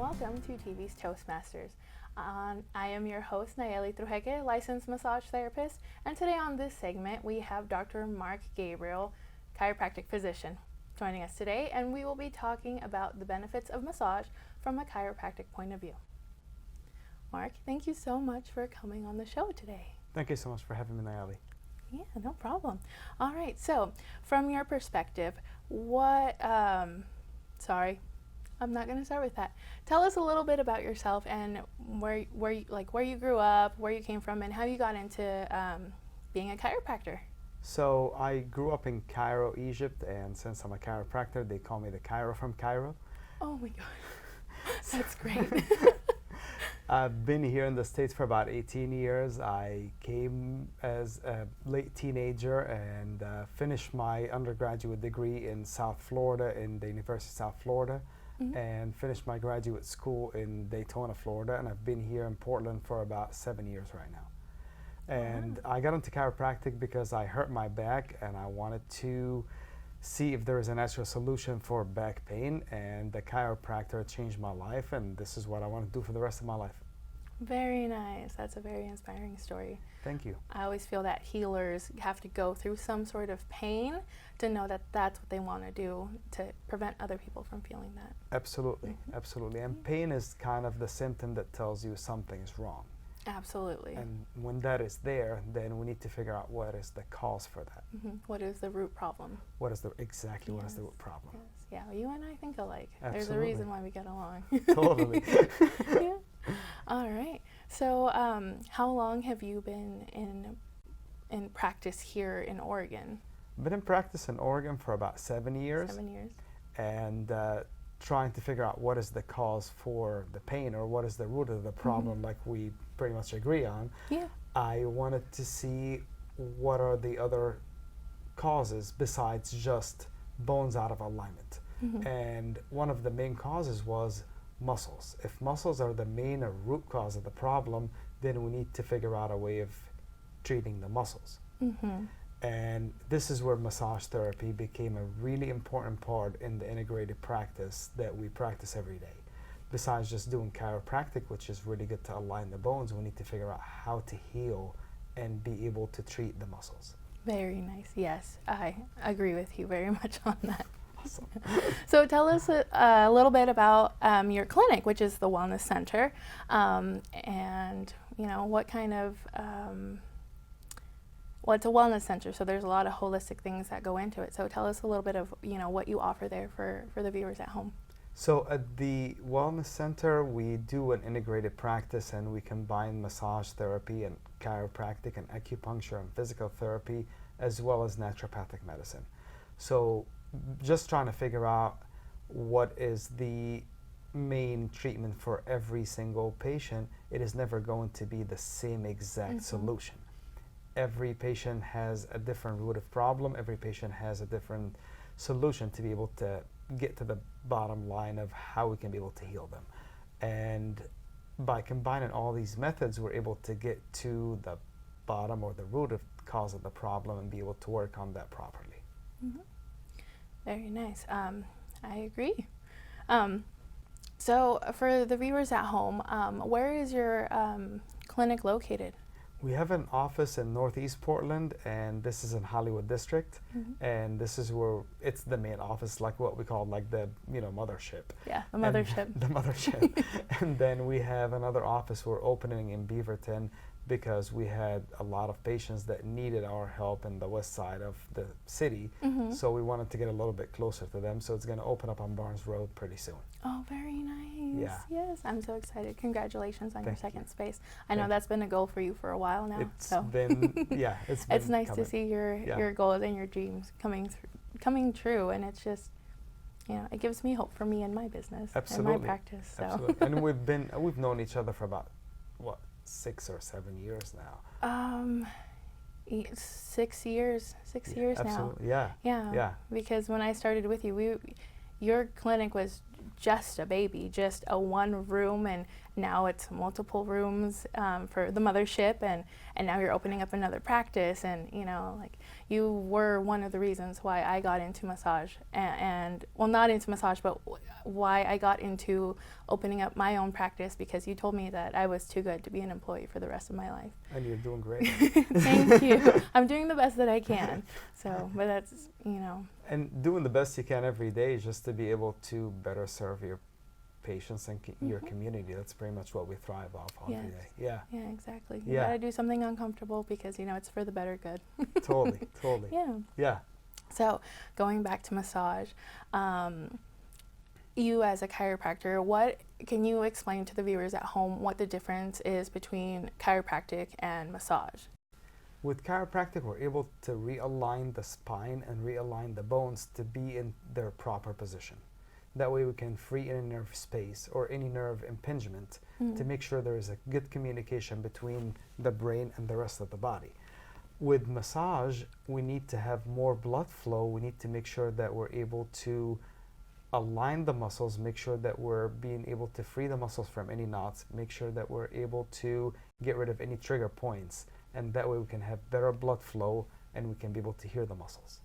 welcome to TV's Toastmasters. I am your host, Nayely Trujeque, licensed massage therapist, and today on this segment we have Dr. Mark Gabriel, chiropractic physician, joining us today, and we will be talking about the benefits of massage from a chiropractic point of view. Mark, thank you so much for coming on the show today. Thank you so much for having me, Nayely. Yeah, no problem. All right, so from your perspective, I'm not going to start with that. Tell us a little bit about yourself and where you grew up, where you came from, and how you got into being a chiropractor. So I grew up in Cairo, Egypt, and since I'm a chiropractor, they call me the Cairo from Cairo. Oh my God, that's great. I've been here in the States for about 18 years. I came as a late teenager and finished my undergraduate degree in South Florida, in the University of South Florida. Mm-hmm. And finished my graduate school in Daytona, Florida, and I've been here in Portland for about 7 years right now. And I got into chiropractic because I hurt my back and I wanted to see if there is a natural solution for back pain, and the chiropractor changed my life, and this is what I want to do for the rest of my life. Very nice. That's a very inspiring story. Thank you. I always feel that healers have to go through some sort of pain to know that that's what they want to do to prevent other people from feeling that. Absolutely, Mm-hmm. absolutely. And pain is kind of the symptom that tells you something is wrong. Absolutely. And when that is there, then we need to figure out what is the cause for that. Mm-hmm. What is the root problem? What is the root problem? Yes. Yeah, well, you and I think alike. Absolutely. There's a reason why we get along. Totally. Yeah. All right. So how long have you been in practice here in Oregon? Been in practice in Oregon for about 7 years. 7 years. And trying to figure out what is the cause for the pain, or what is the root of the problem, like we pretty much agree on. Yeah. I wanted to see what are the other causes besides just bones out of alignment. Mm-hmm. And one of the main causes was muscles. If muscles are the main or root cause of the problem, then we need to figure out a way of treating the muscles. Mm-hmm. And this is where massage therapy became a really important part in the integrated practice that we practice every day. Besides just doing chiropractic, which is really good to align the bones, we need to figure out how to heal and be able to treat the muscles. Very nice. Yes, I agree with you very much on that. Awesome. So tell us a little bit about your clinic, which is the Wellness Center, and what kind of well, it's a wellness center, so there's a lot of holistic things that go into it. So tell us a little bit of what you offer there for the viewers at home. So at the Wellness Center, we do an integrated practice, and we combine massage therapy and chiropractic and acupuncture and physical therapy, as well as naturopathic medicine. So just trying to figure out what is the main treatment for every single patient. It is never going to be the same exact solution. Every patient has a different root of problem. Every patient has a different solution to be able to get to the bottom line of how we can be able to heal them. And by combining all these methods, we're able to get to the bottom or the root of cause of the problem and be able to work on that properly. Mm-hmm. Very nice. I agree. So for the viewers at home, where is your clinic located? We have an office in Northeast Portland, and this is in Hollywood District, and this is where it's the main office, like what we call like the mothership. Yeah, the mothership. And the mothership. And then we have another office we're opening in Beaverton, because we had a lot of patients that needed our help in the west side of the city. So we wanted to get a little bit closer to them. So it's going to open up on Barnes Road pretty soon. Oh, very nice. Yeah. Yes, I'm so excited. Congratulations on your second space. I know Thank that's been a goal for you for a while now. It's been, yeah, it's been it's nice coming. to see your goals and your dreams coming true, and it's just, it gives me hope for me and my business and my practice. So. Absolutely. And we've known each other for about, 6 or 7 years now. 6 years. 6 years now. Absolutely. Yeah. Because when I started with you, your clinic was just a baby, just a one room, and now it's multiple rooms for the mothership, and now you're opening up another practice, and you were one of the reasons why I got into massage, and well, not into massage, but why I got into opening up my own practice, because you told me that I was too good to be an employee for the rest of my life. And you're doing great. Thank you. I'm doing the best that I can. So, but that's, you know. And doing the best you can every day just to be able to better serve your patients and your community. That's pretty much what we thrive off on every day. Yeah. Yeah, exactly. Yeah. You gotta do something uncomfortable because, you know, it's for the better good. Totally. Yeah. Yeah. So, going back to massage, you as a chiropractor, what can you explain to the viewers at home what the difference is between chiropractic and massage? With chiropractic, we're able to realign the spine and realign the bones to be in their proper position. That way we can free any nerve space or any nerve impingement to make sure there is a good communication between the brain and the rest of the body. With massage, we need to have more blood flow. We need to make sure that we're able to align the muscles, make sure that we're being able to free the muscles from any knots, make sure that we're able to get rid of any trigger points, and that way we can have better blood flow and we can be able to hear the muscles.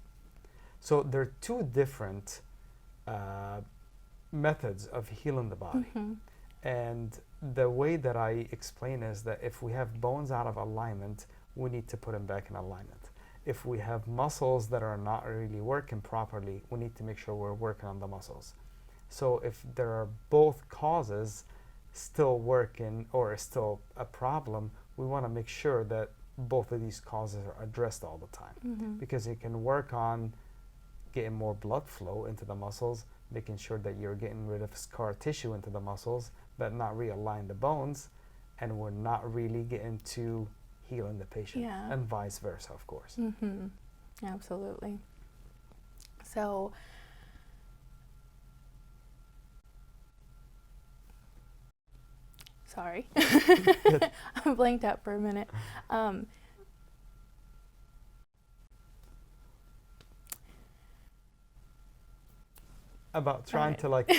So there are two different methods of healing the body. And the way that I explain is that if we have bones out of alignment, we need to put them back in alignment. If we have muscles that are not really working properly, we need to make sure we're working on the muscles. So if there are both causes still working or still a problem, we want to make sure that both of these causes are addressed all the time, because you can work on getting more blood flow into the muscles, making sure that you're getting rid of scar tissue into the muscles, but not realign the bones, and we're not really getting to healing the patient, and vice versa, of course. Absolutely. So, sorry, I blanked out for a minute. About trying to like,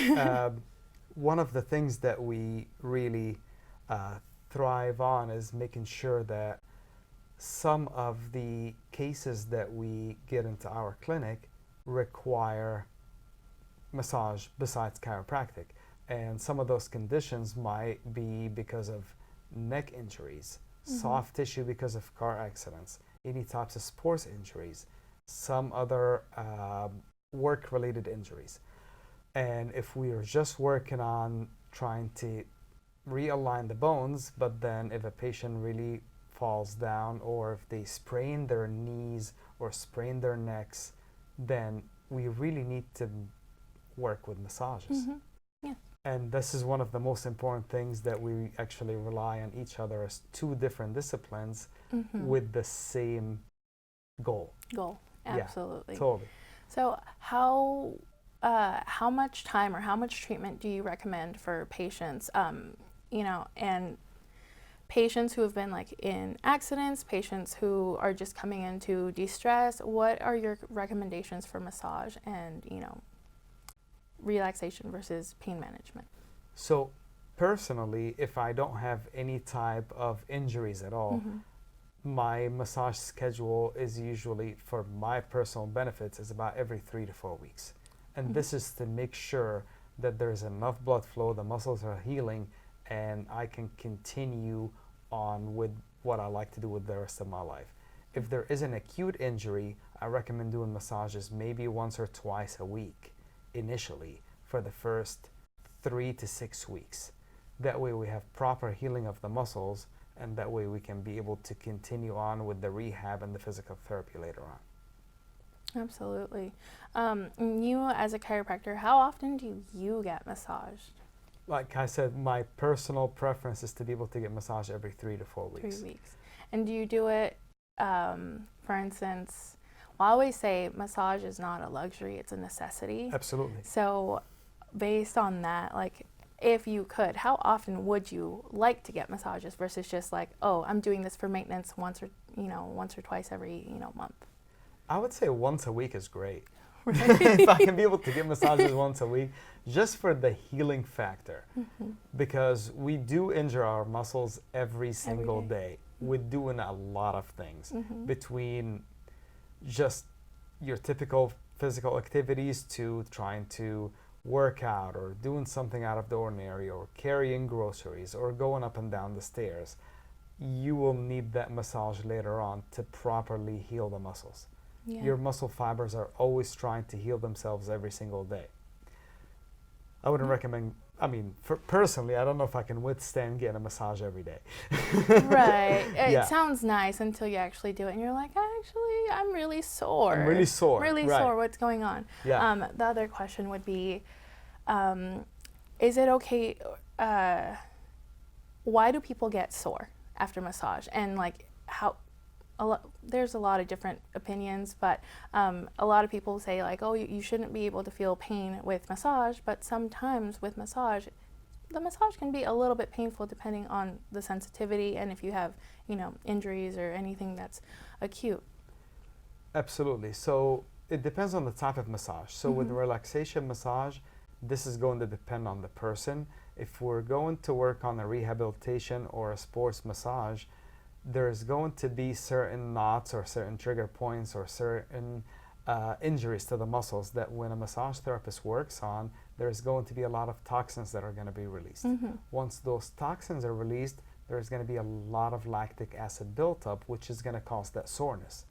one of the things that we really thrive on is making sure that some of the cases that we get into our clinic require massage besides chiropractic. And some of those conditions might be because of neck injuries, soft tissue because of car accidents, any types of sports injuries, some other work-related injuries. And if we are just working on trying to realign the bones, but then if a patient really falls down or if they sprain their knees or sprain their necks, then we really need to work with massages. And this is one of the most important things, that we actually rely on each other as two different disciplines with the same goal. Absolutely. Yeah, totally. So how much time or how much treatment do you recommend for patients, you know, and patients who have been like in accidents, patients who are just coming in to de-stress? What are your recommendations for massage and, you know, relaxation versus pain management? So personally, if I don't have any type of injuries at all, my massage schedule is usually, for my personal benefits, is about every 3 to 4 weeks. And this is to make sure that there's enough blood flow, the muscles are healing, and I can continue on with what I like to do with the rest of my life. If there is an acute injury, I recommend doing massages maybe once or twice a week initially for the first 3 to 6 weeks. That way we have proper healing of the muscles, and that way we can be able to continue on with the rehab and the physical therapy later on. Absolutely. You as a chiropractor, how often do you get massaged? Like I said, my personal preference is to be able to get massage every 3 to 4 weeks. 3 weeks. And do you do it, for instance, well, I always say massage is not a luxury, it's a necessity. Absolutely. So based on that, like, if you could, how often would you like to get massages versus just like, oh, I'm doing this for maintenance once or twice every, month? I would say once a week is great. Right. If I can be able to get massages once a week, just for the healing factor. Because we do injure our muscles every single day. We're doing a lot of things between just your typical physical activities to trying to workout or doing something out of the ordinary or carrying groceries or going up and down the stairs, you will need that massage later on to properly heal the muscles. Yeah. Your muscle fibers are always trying to heal themselves every single day. I wouldn't recommend, personally, I don't know if I can withstand getting a massage every day. Right. It Yeah. sounds nice until you actually do it and you're like, actually, I'm really sore. I'm really sore. Really right. sore. What's going on? Yeah. The other question would be, is it okay, why do people get sore after massage? And like how, there's a lot of different opinions, but a lot of people say like, oh, you shouldn't be able to feel pain with massage, but sometimes with massage, the massage can be a little bit painful depending on the sensitivity and if you have, injuries or anything that's acute. Absolutely. So it depends on the type of massage. So with relaxation massage, this is going to depend on the person. If we're going to work on a rehabilitation or a sports massage, there's going to be certain knots or certain trigger points or certain injuries to the muscles that when a massage therapist works on, there's going to be a lot of toxins that are going to be released. Once those toxins are released, there's going to be a lot of lactic acid built up, which is going to cause that soreness.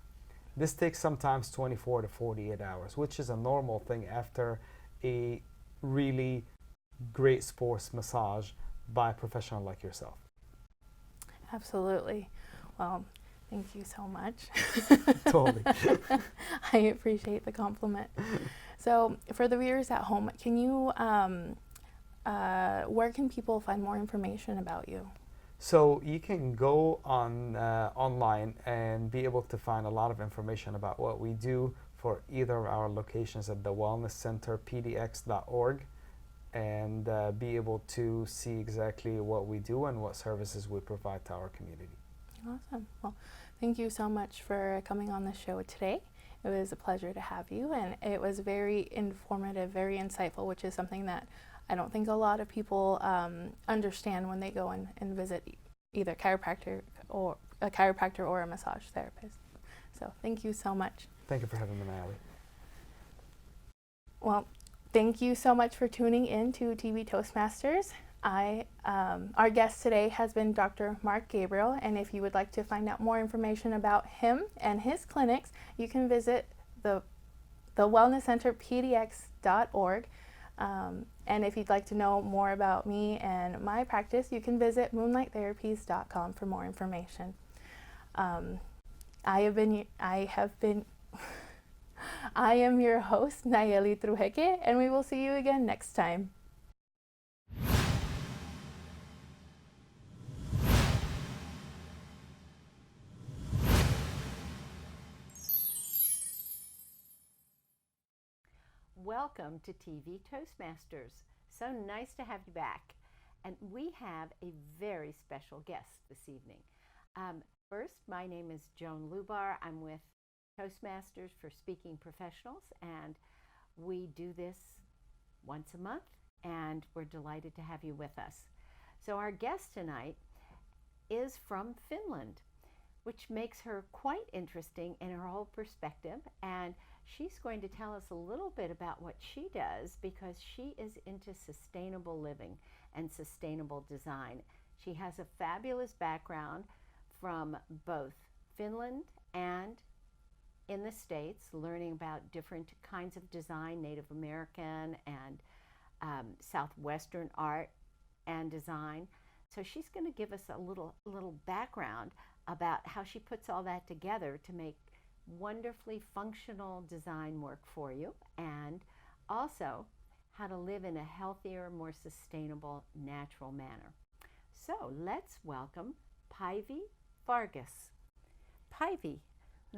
This takes sometimes 24 to 48 hours, which is a normal thing after a really great sports massage by a professional like yourself. Absolutely. Well, thank you so much. Totally. I appreciate the compliment. So for the viewers at home, can you, where can people find more information about you? So you can go on online and be able to find a lot of information about what we do for either of our locations at the Wellness Center, pdx.org, and be able to see exactly what we do and what services we provide to our community. Awesome. Well, thank you so much for coming on the show today. It was a pleasure to have you, and it was very informative, very insightful, which is something that I don't think a lot of people understand when they go and visit either a chiropractor or a massage therapist. So thank you so much. Thank you for having me, Nayely. Well, thank you so much for tuning in to TV Toastmasters. Our guest today has been Dr. Mark Gabriel, and if you would like to find out more information about him and his clinics, you can visit the Wellness Center, pdx.org. And if you'd like to know more about me and my practice, you can visit moonlighttherapies.com for more information. I am your host, Nayely Trujeque, and we will see you again next time. Welcome to TV Toastmasters. So nice to have you back. And we have a very special guest this evening. First, my name is Joan Lubar. I'm with Toastmasters for Speaking Professionals, and we do this once a month, and we're delighted to have you with us. So our guest tonight is from Finland, which makes her quite interesting in her whole perspective, and she's going to tell us a little bit about what she does because she is into sustainable living and sustainable design. She has a fabulous background from both Finland and in the States, learning about different kinds of design, Native American and Southwestern art and design. So she's going to give us a little background about how she puts all that together to make wonderfully functional design work for you, and also how to live in a healthier, more sustainable, natural manner. So let's welcome Päivi Vargas. Päivi,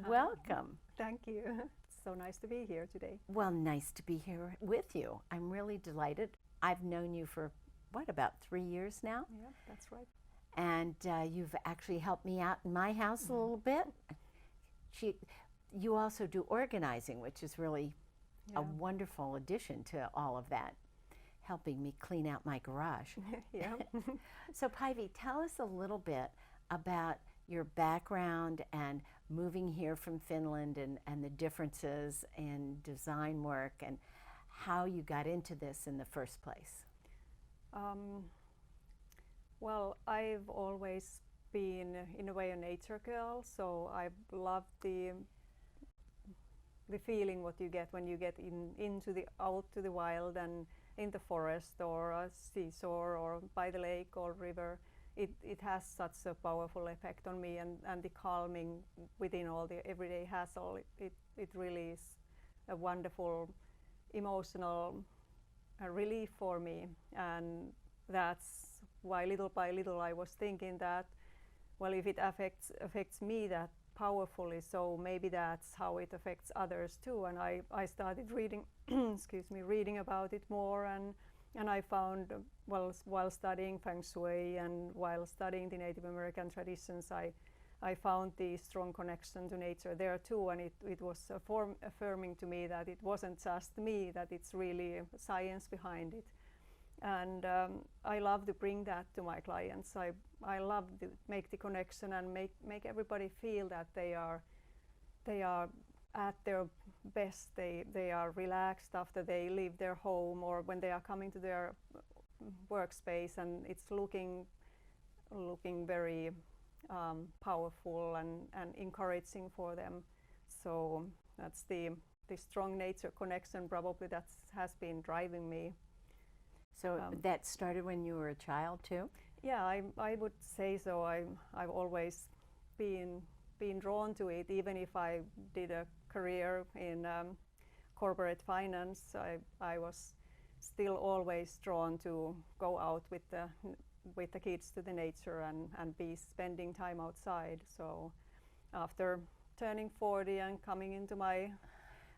welcome. Thank you. It's so nice to be here today. Well, nice to be here with you. I'm really delighted. I've known you for, about 3 years now? Yeah, that's right. And you've actually helped me out in my house a little bit. You also do organizing, which is really a wonderful addition to all of that, helping me clean out my garage. Yeah. So Päivi, tell us a little bit about your background and moving here from Finland and the differences in design work, and how you got into this in the first place. Well, I've always been, in a way, a nature girl, so I've loved the feeling what you get when you get out to the wild and in the forest or a seashore or by the lake or river. It has such a powerful effect on me, and the calming within all the everyday hassle. It really is a wonderful emotional relief for me, and that's why little by little I was thinking that, well, if it affects me that powerfully, so maybe that's how it affects others too. And I started reading reading about it more, and I found, while studying Feng Shui and while studying the Native American traditions, I found the strong connection to nature there too, and it was affirming to me that it wasn't just me, that it's really science behind it. And I love to bring that to my clients. I love to make the connection and make everybody feel that they are at their best. They are relaxed after they leave their home or when they are coming to their workspace, and it's looking very powerful and encouraging for them. So that's the strong nature connection probably that has been driving me. So that started when you were a child too? Yeah, I would say so. I've always been drawn to it, even if I did a career in corporate finance. I was still always drawn to go out with the kids to the nature and be spending time outside. So after turning 40 and coming into my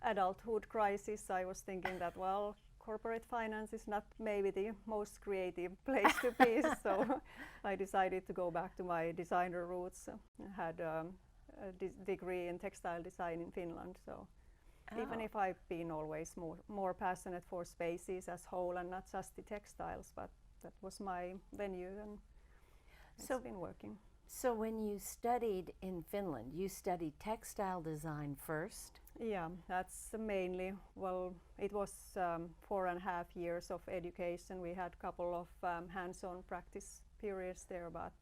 adulthood crisis, I was thinking that, well, corporate finance is not maybe the most creative place to be. So I decided to go back to my designer roots. I had a degree in textile design in Finland. So even if I've been always more passionate for spaces as whole and not just the textiles, but that was my venue, and it's been working. So when you studied in Finland, you studied textile design first? Yeah, that's mainly, well, it was 4.5 years of education. We had a couple of hands-on practice periods there, but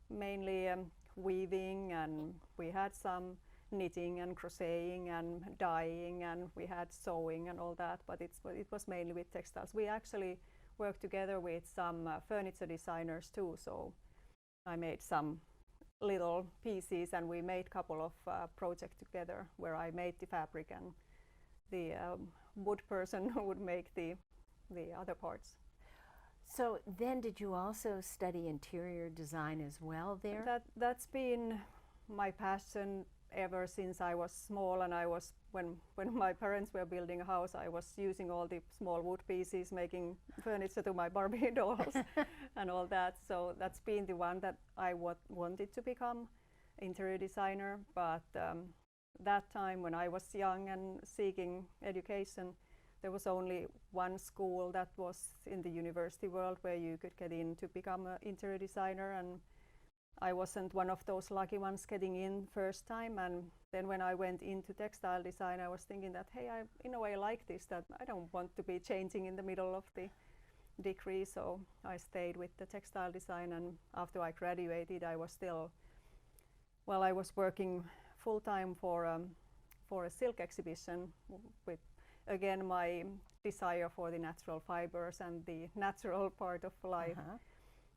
mainly weaving, and we had some knitting and crocheting and dyeing, and we had sewing and all that, but it was mainly with textiles. We actually worked together with some furniture designers too, so I made some little pieces, and we made a couple of projects together where I made the fabric and the wood person would make the other parts. So then did you also study interior design as well there? That's been my passion ever since I was small, and I was when my parents were building a house, I was using all the small wood pieces, making furniture to my Barbie dolls and all that. So that's been the one that I wanted to become interior designer. But that time when I was young and seeking education, there was only one school that was in the university world where you could get in to become an interior designer, and I wasn't one of those lucky ones getting in first time. And then when I went into textile design, I was thinking that, hey, I in a way like this, that I don't want to be changing in the middle of the degree. So I stayed with the textile design, and after I graduated, I was still, well, I was working full time for a silk exhibition with, again, my desire for the natural fibers and the natural part of life.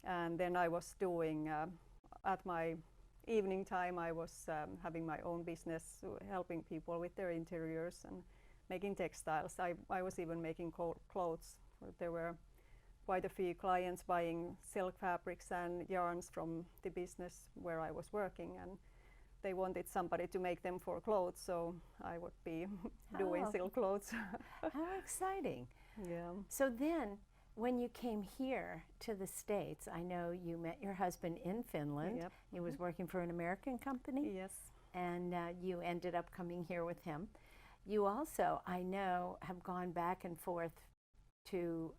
And then I was doing at my evening time, I was having my own business, helping people with their interiors and making textiles. I was even making clothes. There were quite a few clients buying silk fabrics and yarns from the business where I was working, and they wanted somebody to make them for clothes, so I would be doing silk clothes. How exciting. Yeah. So then, when you came here to the States, I know you met your husband in Finland. Yep. He was working for an American company. Yes. And you ended up coming here with him. You also, I know, have gone back and forth to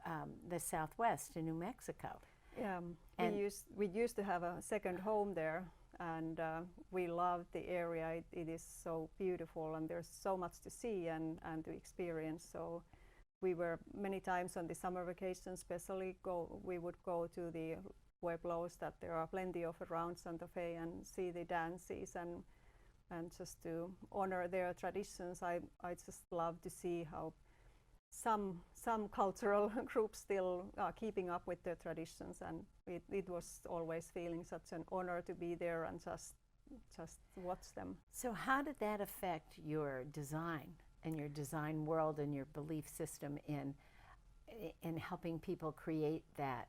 the Southwest, to New Mexico. Yeah, And we used to have a second home there, and we loved the area. It is so beautiful, and there's so much to see and to experience. So we were many times on the summer vacation, especially we would go to the pueblos that there are plenty of around Santa Fe and see the dances and just to honor their traditions. I just love to see how some cultural groups still are keeping up with their traditions, and it was always feeling such an honor to be there and just watch them. So how did that affect your design and your design world and your belief system in helping people create that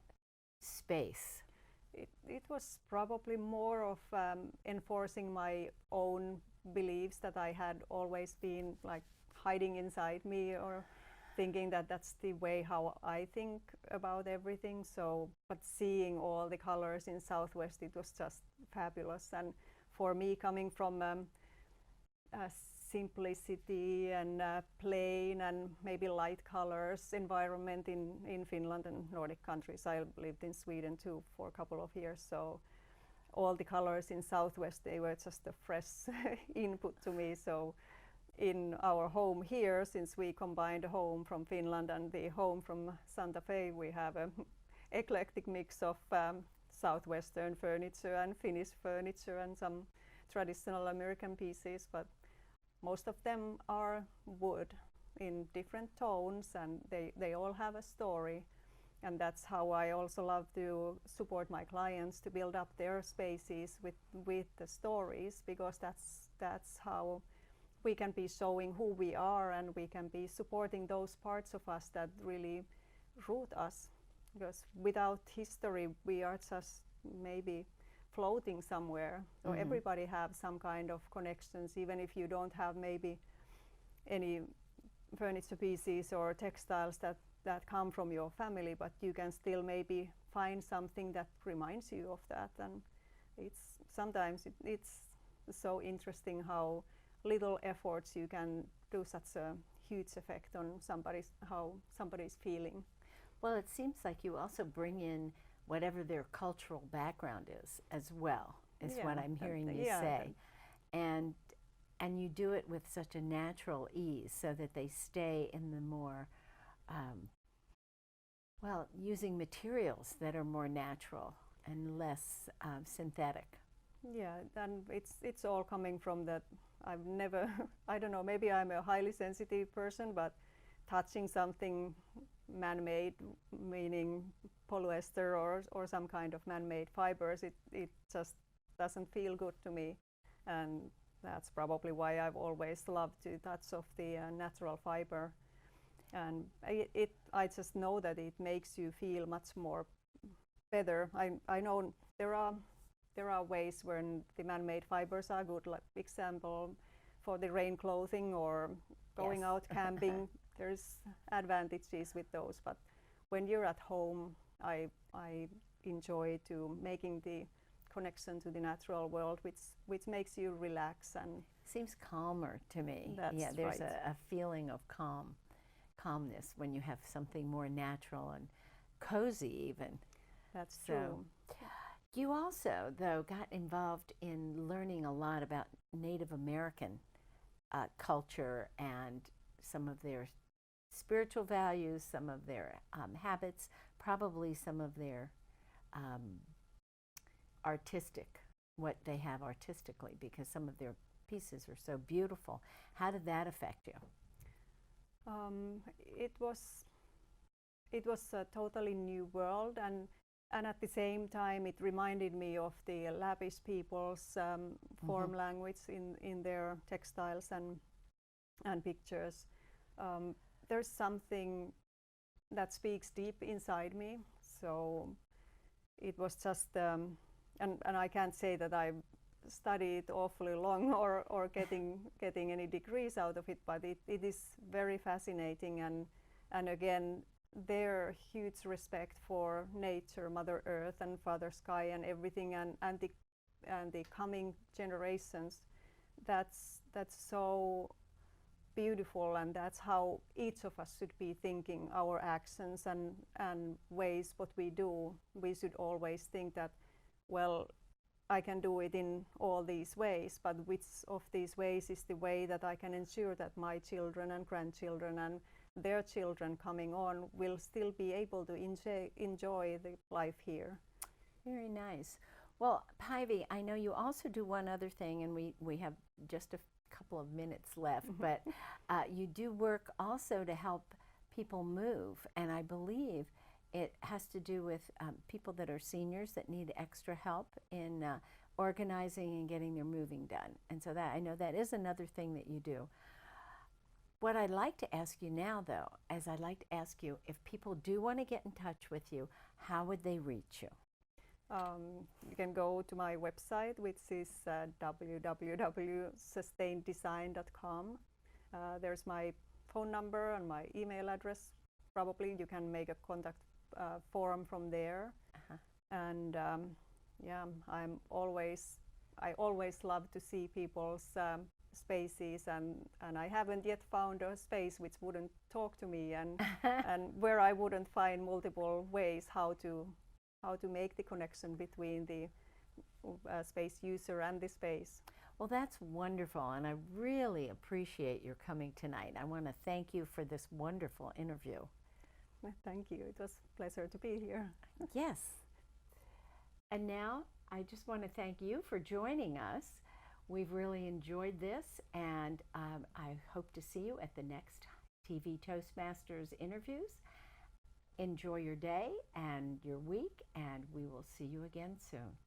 space? It was probably more of enforcing my own beliefs that I had always been like hiding inside me, or thinking that that's the way how I think about everything. So, but seeing all the colors in Southwest, it was just fabulous. And for me, coming from simplicity and plain and maybe light colors environment in Finland and Nordic countries. I lived in Sweden too for a couple of years, so all the colors in Southwest, they were just a fresh input to me. So in our home here, since we combined a home from Finland and the home from Santa Fe, we have an eclectic mix of Southwestern furniture and Finnish furniture and some traditional American pieces, but most of them are wood in different tones, and they all have a story. And that's how I also love to support my clients to build up their spaces with the stories, because that's how we can be showing who we are, and we can be supporting those parts of us that really root us. Because without history, we are just maybe floating somewhere. So everybody have some kind of connections, even if you don't have maybe any furniture pieces or textiles that come from your family, but you can still maybe find something that reminds you of that. And sometimes it's so interesting how little efforts you can do such a huge effect on how somebody's feeling. Well, it seems like you also bring in whatever their cultural background is as well, is what I'm hearing you say. And you do it with such a natural ease so that they stay in the more, using materials that are more natural and less synthetic. Yeah, and it's all coming from that. I've never, I don't know, maybe I'm a highly sensitive person, but touching something man-made, meaning polyester or some kind of man-made fibers, it just doesn't feel good to me. And that's probably why I've always loved the touch of the natural fiber. And I just know that it makes you feel much more better. I know there are ways when the man-made fibers are good, like example for the rain clothing or going out camping. There's advantages with those, but when you're at home, I enjoy to making the connection to the natural world, which makes you relax and seems calmer to me. That's there's right. a feeling of calmness when you have something more natural and cozy even. That's true. You also, though, got involved in learning a lot about Native American culture and some of their spiritual values, some of their habits, probably some of their what they have artistically, because some of their pieces are so beautiful. How did that affect you? It was a totally new world, and at the same time it reminded me of the Lapis people's form language in their textiles and pictures. There's something that speaks deep inside me, so it was just and I can't say that I studied awfully long or getting any degrees out of it, but it is very fascinating, and again their huge respect for nature, Mother Earth and Father Sky and everything, and the coming generations. That's so beautiful, and that's how each of us should be thinking our actions and ways what we do. We should always think that, well, I can do it in all these ways, but which of these ways is the way that I can ensure that my children and grandchildren their children coming on will still be able to enjoy the life here. Very nice. Well, Päivi, I know you also do one other thing, and we have just a couple of minutes left, but you do work also to help people move, and I believe it has to do with people that are seniors that need extra help in organizing and getting their moving done. And so that I know that is another thing that you do. What I'd like to ask you now, though, is I'd like to ask you, if people do want to get in touch with you, how would they reach you? You can go to my website, which is www.sustaineddesign.com. There's my phone number and my email address. Probably you can make a contact form from there. And yeah, I always love to see people's spaces, and I haven't yet found a space which wouldn't talk to me, and and where I wouldn't find multiple ways how to make the connection between the space user and the space. Well, that's wonderful, and I really appreciate your coming tonight. I want to thank you for this wonderful interview. Thank you. It was a pleasure to be here. Yes. And now I just want to thank you for joining us. We've really enjoyed this, and I hope to see you at the next TV Toastmasters interviews. Enjoy your day and your week, and we will see you again soon.